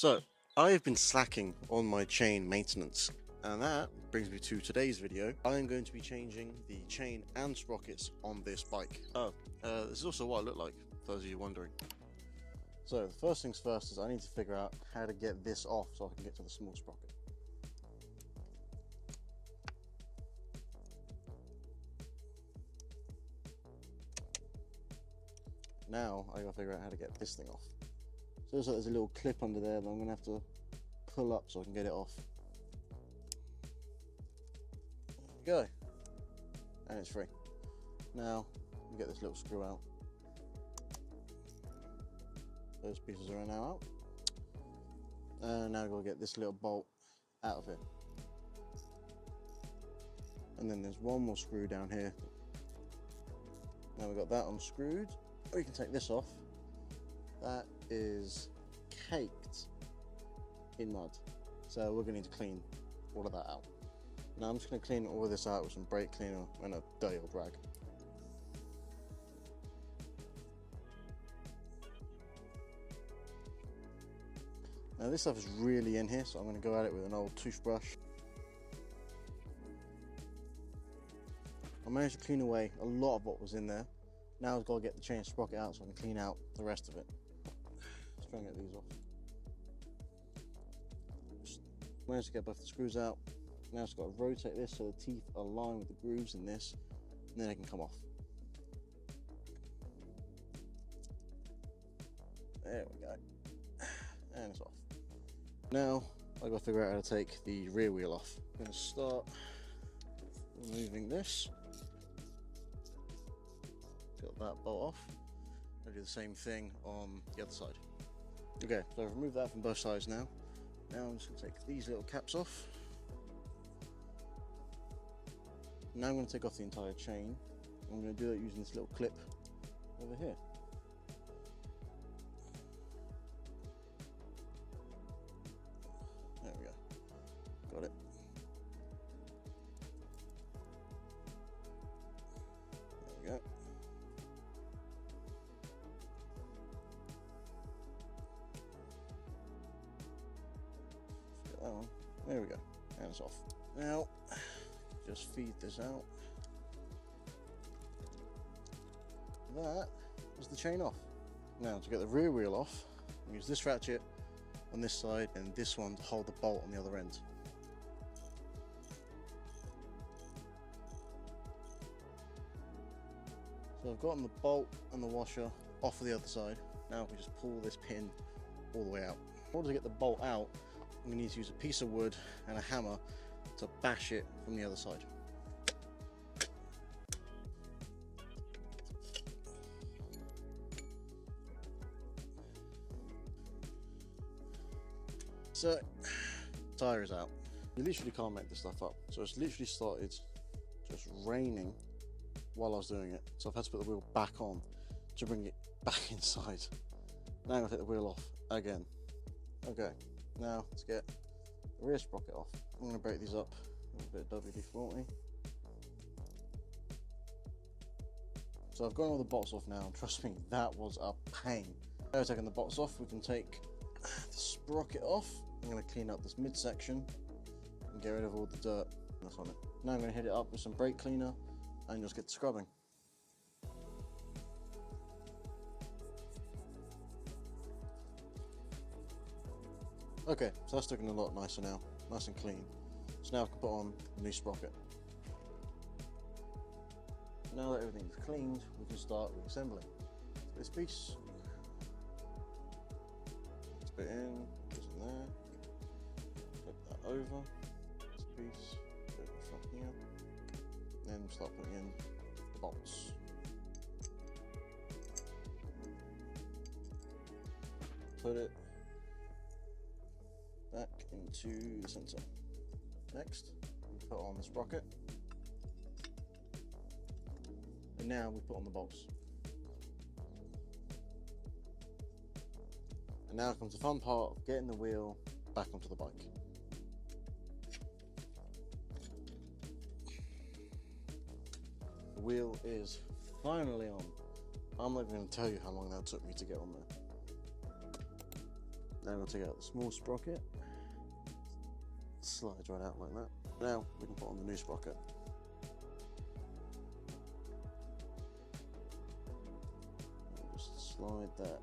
So, I've been slacking on my chain maintenance, and that brings me to today's video. I am going to be changing the chain and sprockets on this bike. This is also what I look like, for those of you wondering. So, the first things first is I need to figure out how to get this off so I can get to the small sprocket. Now, I gotta figure out how to get this thing off. So looks like there's a little clip under there that I'm gonna have to pull up so I can get it off. There we go. And it's free. Now, we get this little screw out. Those pieces are now out. And now we've got to get this little bolt out of here. And then there's one more screw down here. Now we've got that unscrewed. We can take this off. That is caked in mud, so we're going to need to clean all of that out. Now I'm just going to clean all of this out with some brake cleaner and a dirty old rag. Now this stuff is really in here, so I'm going to go at it with an old toothbrush. I managed to clean away a lot of what was in there. Now I've got to get the chain sprocket out so I can clean out the rest of it. Let's try and get these off. Just managed to get both the screws out. Now I've got to rotate this so the teeth align with the grooves in this, and then it can come off. There we go. And it's off. Now I've got to figure out how to take the rear wheel off. I'm going to start removing this. Got that bolt off. I'll do the same thing on the other side. Okay, so I've removed that from both sides now. Now I'm just going to take these little caps off. Now I'm going to take off the entire chain. I'm going to do that using this little clip over here. There we go. Got it. There we go. That one. There we go. And it's off. Now, just feed this out. That was the chain off. Now, to get the rear wheel off, use this ratchet on this side and this one to hold the bolt on the other end. So I've gotten the bolt and the washer off of the other side. Now we just pull this pin all the way out. In order to get the bolt out, I'm going to need to use a piece of wood and a hammer to bash it from the other side. So, tire is out. You literally can't make this stuff up. So it's literally started just raining while I was doing it. So I've had to put the wheel back on to bring it back inside. Now I'm going to take the wheel off again. Okay. Now let's get the rear sprocket off. I'm going to break these up with a bit of WD-40. So I've gotten all the bolts off now, and trust me, that was a pain. Now taking the bolts off, we can take the sprocket off. I'm going to clean up this midsection and get rid of all the dirt that's on it. Now I'm going to hit it up with some brake cleaner and just get to scrubbing. Okay, so that's looking a lot nicer now, nice and clean. So now I can put on the new sprocket. Now that everything's cleaned, we can start reassembling. This piece, let's put it in, put it in there, flip that over, this piece, put it in front here, then start putting in the bolts. Put it back into the center. Next, we put on the sprocket, and now we put on the bolts. And now comes the fun part of getting the wheel back onto the bike. The wheel is finally on. I'm not even going to tell you how long that took me to get on there. Now I'm going to take out the small sprocket. Slides right out like that. Now we can put on the new sprocket. Just slide that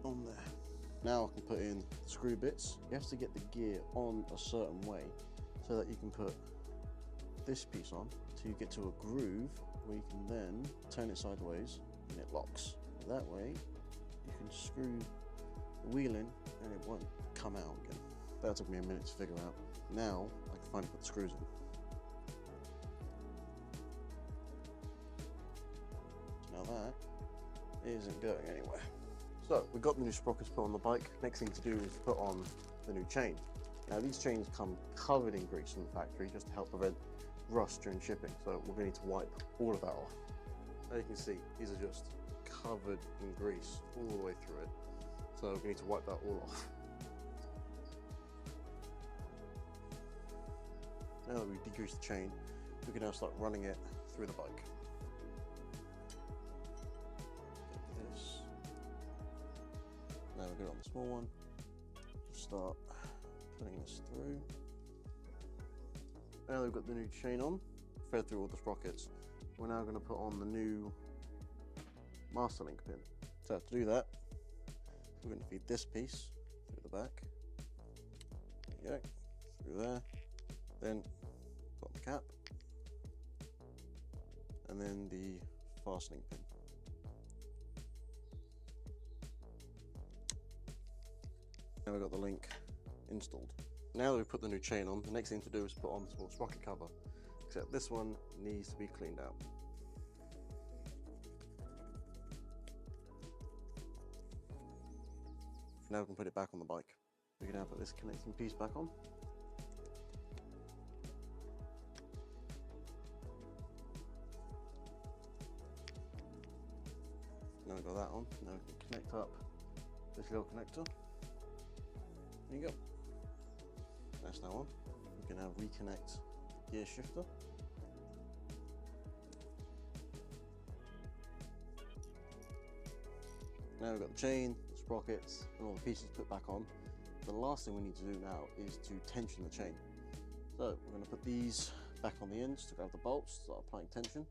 on there. Now I can put in the screw bits. You have to get the gear on a certain way so that you can put this piece on till you get to a groove where you can then turn it sideways and it locks. That way you can screw the wheel in and it won't come out again. That took me a minute to figure out. Now I can finally put the screws in. Now that isn't going anywhere. So we got the new sprockets put on the bike. Next thing to do is put on the new chain. Now these chains come covered in grease from the factory just to help prevent rust during shipping. So we're going to need to wipe all of that off. As you can see, these are just covered in grease all the way through it. So we need to wipe that all off. Now that we've degreased the chain, we can now start running it through the bike. Get this. Now we get it on the small one. Start putting this through. Now that we've got the new chain on, fed through all the sprockets, we're now going to put on the new master link pin. So to do that, we're going to feed this piece through the back. There you go, through there. Then put on the cap, and then the fastening pin. Now we've got the link installed. Now that we've put the new chain on, the next thing to do is put on the small sprocket cover, except this one needs to be cleaned out. Now we can put it back on the bike. We can now put this connecting piece back on. Now we've got that on, now we can connect up this little connector. There you go. That's now on. We can now reconnect the gear shifter. Now we've got the chain, the sprockets, and all the pieces put back on. The last thing we need to do now is to tension the chain. So we're going to put these back on the ends to grab the bolts, start applying tension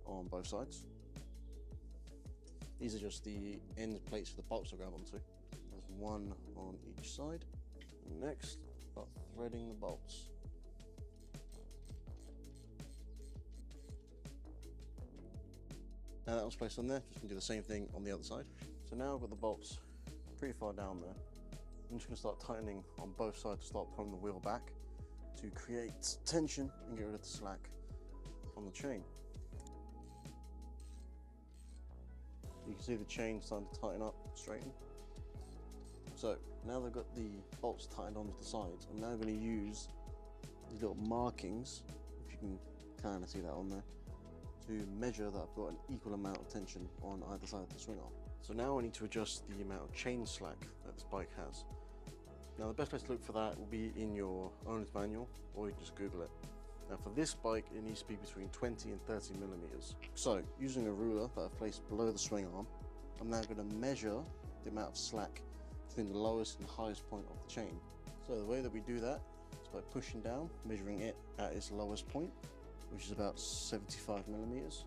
on both sides. These are just the end plates for the bolts to grab onto. There's one on each side. Next, start threading the bolts. Now that one's placed on there, just going to do the same thing on the other side. So now I've got the bolts pretty far down there. I'm just going to start tightening on both sides to start pulling the wheel back to create tension and get rid of the slack on the chain. You can see the chain starting to tighten up, straighten. So now they've got the bolts tightened onto the sides, I'm now going to use these little markings, if you can kind of see that on there, to measure that I've got an equal amount of tension on either side of the swing arm. So now I need to adjust the amount of chain slack that this bike has. Now the best place to look for that will be in your owner's manual, or you can just Google it. Now for this bike, it needs to be between 20 and 30 millimeters. So using a ruler that I've placed below the swing arm, I'm now going to measure the amount of slack between the lowest and highest point of the chain. So the way that we do that is by pushing down, measuring it at its lowest point, which is about 75 millimeters,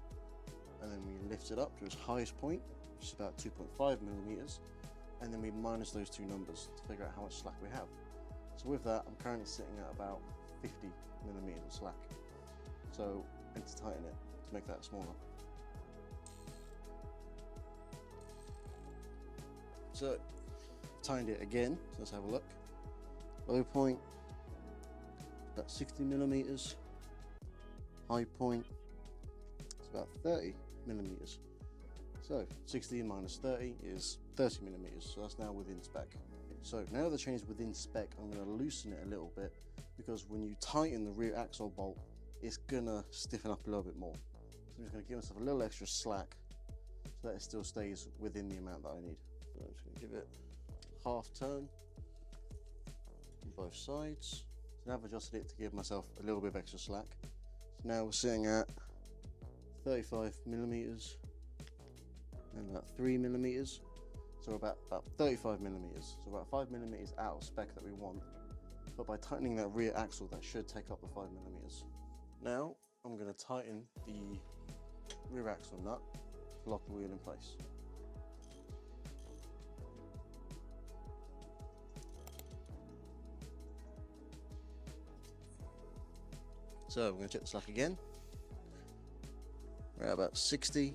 and then we lift it up to its highest point, which is about 2.5 millimeters, and then we minus those two numbers to figure out how much slack we have. So with that, I'm currently sitting at about 50 millimeters of slack. So I need to tighten it to make that smaller. So tightened it again, so let's have a look. Low point, about 60 millimeters. High point, it's about 30 millimeters. So 60 minus 30 is 30 millimeters, so that's now within spec. So now the chain is within spec, I'm going to loosen it a little bit, because when you tighten the rear axle bolt, it's going to stiffen up a little bit more. So I'm just going to give myself a little extra slack so that it still stays within the amount that I need. So I'm just going to give it half turn on both sides. So now I've adjusted it to give myself a little bit of extra slack. So now we're sitting at 35 millimeters and about 3 millimeters. So about 35 millimeters, so about 5 millimeters out of spec that we want. But by tightening that rear axle, that should take up the 5 millimeters. Now I'm going to tighten the rear axle nut to lock the wheel in place. So we're going to check the slack again. We're at about 60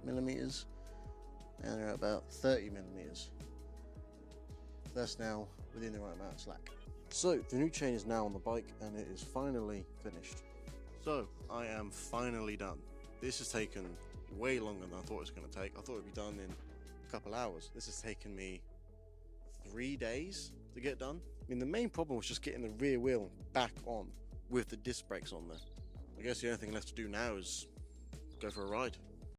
millimeters and we're at about 30 millimeters. That's now within the right amount of slack. So the new chain is now on the bike and it is finally finished. So I am finally done. This has taken way longer than I thought it was going to take. I thought it would be done in a couple hours. This has taken me 3 days to get done. I mean, the main problem was just getting the rear wheel back on with the disc brakes on there. I guess the only thing left to do now is go for a ride.